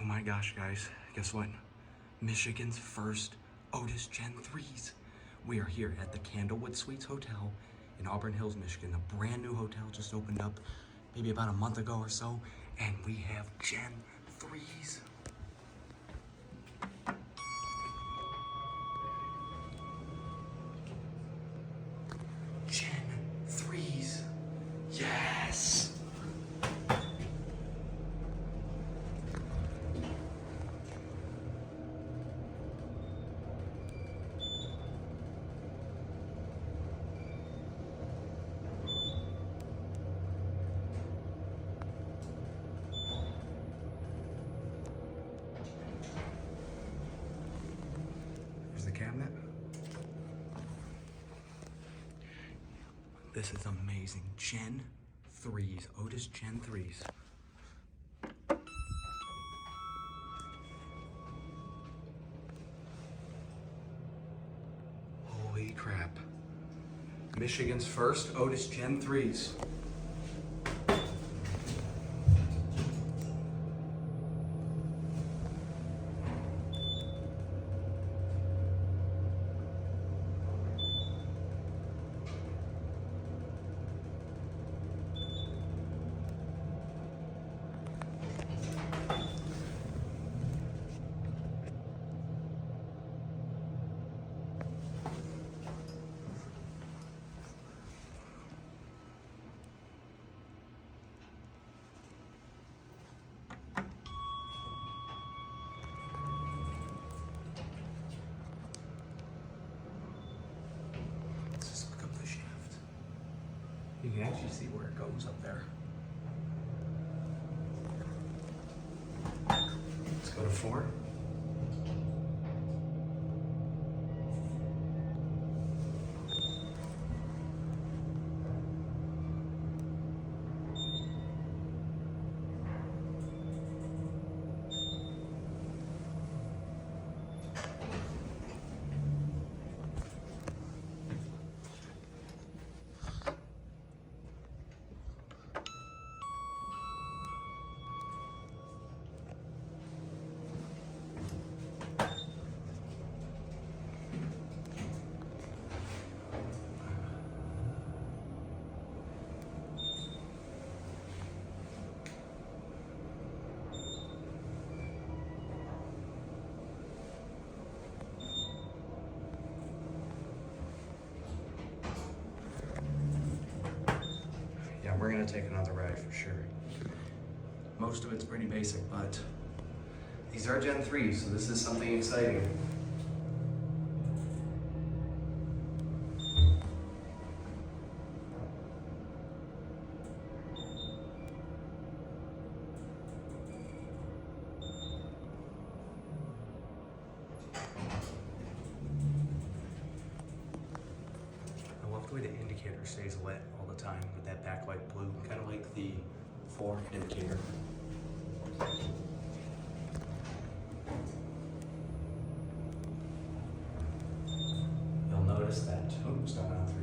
Oh my gosh, guys, guess what? Michigan's first Otis Gen3s. We are here at the Candlewood Suites Hotel in Auburn Hills, Michigan. A brand new hotel just opened up maybe about a month ago or so, and we have Gen3s. Gen3s. Yes! Here's the cabinet. This is amazing. Gen3s, Otis Gen3s. Holy crap. Michigan's first Otis Gen3s. You can actually see where it goes up there. Let's go to 4. We're gonna take another ride for sure. Most of it's pretty basic, but these are Gen3s, so this is something exciting. I love the way the indicator stays lit all the time with that backlight blue, kind of like the 4 indicator. You'll notice that, oops, stuck on 3.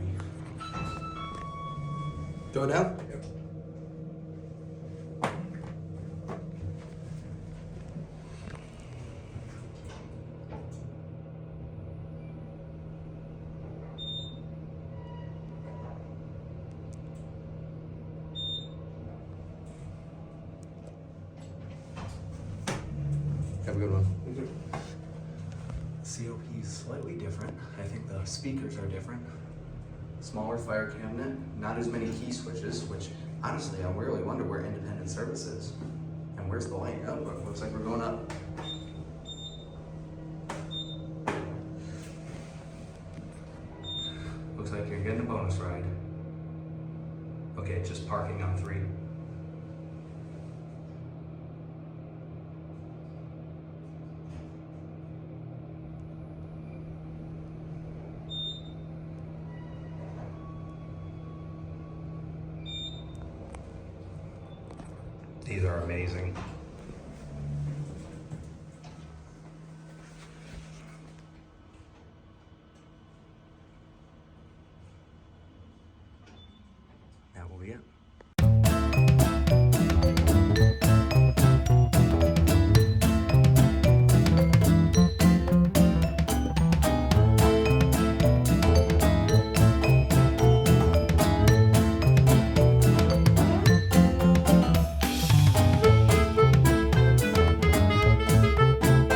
Go down? Yep. Have a good one. COP is slightly different. I think the speakers are different. Smaller fire cabinet, not as many key switches, which honestly, I really wonder where independent service is. And where's the light? Oh, it looks like we're going up. Looks like you're getting a bonus ride. Okay, just parking on 3. These are amazing.